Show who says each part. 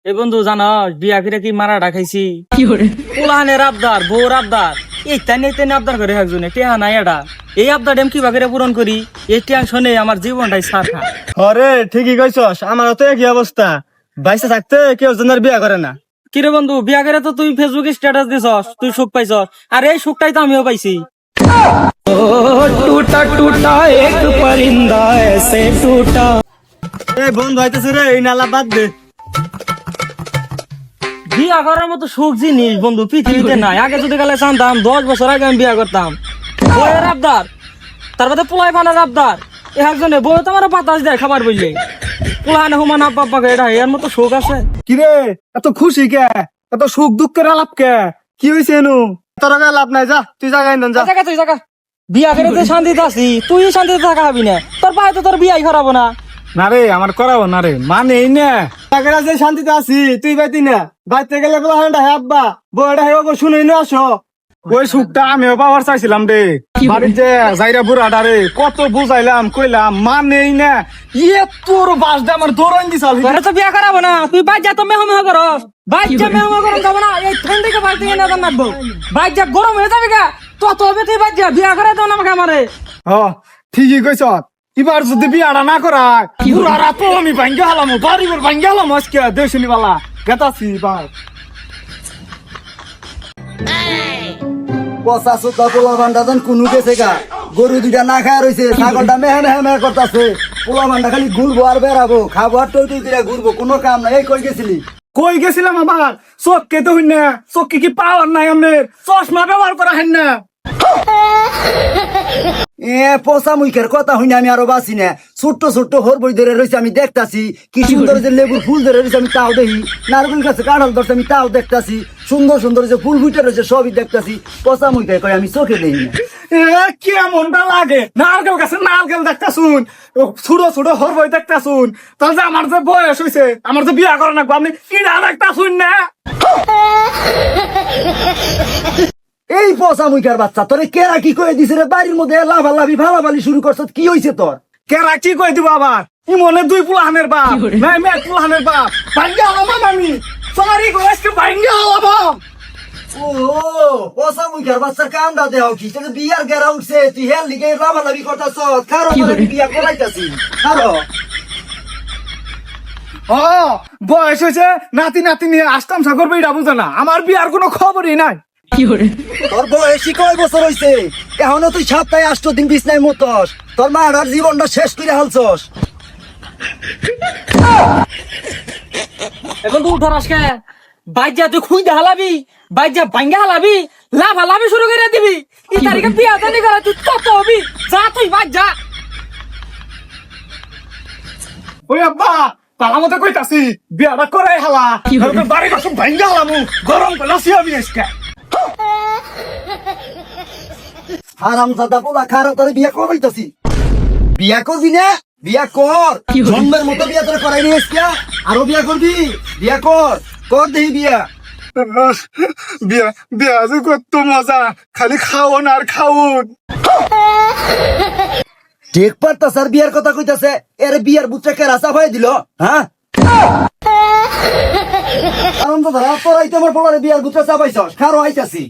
Speaker 1: এই বন্ধু জানো বিয়া করে কি মারা ঢাকাইছি পোলাহানের আবদার বউর আবদার এই তেনে আবদার করে একজনে টেহা নাই এটা এই আবদার ডেম কিভাবে পূরণ করি এই টেনশনে আমার জীবনটাই সারখা।
Speaker 2: আরে ঠিকই কইছস, আমারও তো একই অবস্থা। বাইসে থাকতে কেউ জনের বিয়া করে না।
Speaker 1: কিরে বন্ধু বিয়া করে তো তুই ফেসবুকে স্ট্যাটাস দিছস তুই সুখ পাইছস, আর এই সুখটাই তো আমিও পাইছি।
Speaker 3: टूटा टूटा एक परिंदा ऐसे टूटा।
Speaker 2: এই বন্ধু হইতেছে রে, এই নালা বাদ দে।
Speaker 1: বিয়া করার মতো সুখ জিনিস বন্ধু পৃথিবীতে নাই। আগে যদি গেলে জানতাম 10 বছর আগে আমি বিয়া করতাম। বউয়ের আবদার, তারপরে পোলাই ফানার আবদার, একজনে বউ তো আমার বাতাস দেয় খাবার বললে। পোলাহানে হুমান আব্বা আব্বাকে এটা এর মতো সুখ আছে?
Speaker 2: কিরে এত খুশি কে, এত সুখ দুঃখের আলাপ কে, কি হয়েছে এনু? তোর গায়ে লাভ নাই, যা তুই জায়গায় নেন যা।
Speaker 1: তুই জায়গা বিয়া করে যে শান্তিতে আছি, তুই শান্তিতে থাকা হবি না। তোর পায়ে তো তোর বিয়াই করাবো না।
Speaker 2: না রে আমার করাবো না রে, মানে এই না টাকা যে শান্তিতে আছি তুই বাইতি না। বাইতে গেলে বলা হয় হে আব্বা বউটা হে ওকে শুনে নিয়ে আসো। ওই সুখটা আমিও পাওয়ার চাইছিলাম রে। বাড়ির যে যাইরা বুড়াটা রে কত বুঝাইলাম কইলাম, মানেই না। ইয়ে তোর বাসটা আমার দৌড়ান দিছাল।
Speaker 1: তোরে তো বিয়া করাবো না, তুই বাইর যা তো মেহমা করস। বাইর যা মেহমা করন যাবো না, এই ঠান্ডা থেকে বাইর থেকে না নামবো। বাইর যা গরম হয়ে যাবে গা, তত হবে তুই বাইর যা, বিয়া করে দাও না আমাকে আমারে।
Speaker 2: হ ঠিকই কইছ। এবার যদি বিয়াটা না করায় বুড়ারা তো আমি ভাঙ্গে হালাম, বাড়ি ঘর ভাঙ্গে হালাম আজকে দেশনি বালা গেতাছি এবার।
Speaker 4: পচা চোদ্দা পোলা ভান্ডা যেন কোনো গেছে গা, গরু দুইটা না খায় রয়েছে, ছাগলটা মেহে মেহে করতেছে, পোলা ভান্ডা খালি ঘুরবো আর বেড়াবো, খাবো আর টই টই করে ঘুরবো, কোনো কাম নাই। এই কই গেছিলি?
Speaker 2: কই গেছিলাম আবার? চোখকে তো হইন না, চোখকে কি পাওয়ার নাই আমনের? চশমা ব্যবহার করা হয় না।
Speaker 4: পচা মুখের কথা হইনি আমি আরো বাঁচি না। ছোট্ট ছোট্ট হর বই ধরে রয়েছে আমি দেখতাছি, কি সুন্দর যে লেবুর ফুল ধরে রয়েছে আমি তাও দেখি, নারকেল গাছে কাঁঠাল ধরছে আমি তাও দেখতাছি, সুন্দর সুন্দর যে ফুল ফুটে রয়েছে সবই দেখতাছি। পচা মুখের কয় আমি চোখে দেখি না।
Speaker 2: কেমনটা লাগে নারকেল গাছে নারকেল দেখতা শুন, ছোট ছোট হর বই দেখতা শুন। তাহলে যে আমার যে বয়স হয়েছে, আমার যে বিয়া করা নাকবো, আপনি কিনা দেখতা শুন না।
Speaker 4: এই পচা মুখের বাচ্চা তোরে কেরা কি কয়ে দিছে রে? বাড়ির মধ্যে লাভালাভি ভালাভালি শুরু করছ, কি হয়েছে তোর?
Speaker 2: কেরা কি কই দিব আবার? ইমনে দুই পুলাহানের বাপ, নাই মে পুলাহানের বাপ। ভাঙ্গে হলাম আমি, সরি গো আজকে ভাঙ্গে হলাম।
Speaker 4: ও পচা মুখের বাচ্চার কামটা দেহ কি? তোর বিয়ার গেরা উঠছে, তুই হেল লিগে লাভালাভি করতাছ, কারো আমি বিয়া করাইতাছি কারো।
Speaker 2: ও বয়স হয়েছে, নাতি নাতি নিয়ে আসতাম সাগর বেড়া বুঝে না, আমার বিয়ার কোনো খবরই নাই।
Speaker 4: তোর বয়সী কয় বছর হইছে? এখনো তুই সপ্তাহে 8 দিন বিছনায় মতস, তোর মার জীবনটা শেষ করে হালছস।
Speaker 1: এখন তুই উঠার আজকে বাইর যা, তুই খুঁজ হালাবি, বাইর যা ভাঙ্গে হালাবি, লাভ হালাবি শুরু করে দিবি। এই তারিখে বিয়া জানি করা তুই কত হবি, যা তুই বাইর যা।
Speaker 2: ওই আব্বা পালা মতো কইতাছি বিয়াটা করাই হালা, বাড়ি গাছ ভাঙ্গে হালামু, গরম পেলাছি আমি আজকে।
Speaker 4: হারাম দাদা পোলা খারা তোরে বিয়া করাইতাছি। বিয়া করবি না? বিয়া কর, জন্মের মতো বিয়া তোরে করাই নিয়ে এসছিয়া। আরো বিয়া করবি? বিয়া কর, কর দেহি বিয়া।
Speaker 2: বিয়া বিয়া যে কত মজা, খালি খাওন আর খাওন।
Speaker 4: ঠিক পারতাছ আর বিয়ার কথা কইতাছে, এর বিয়ার বুচ্চা কে রাসা ভাই দিল? হ্যাঁ আনন্দ ধরা তোরাই তো আমার পোলারে বিয়ার বুচ্চা চাপাইছস, খারো আইতাছি।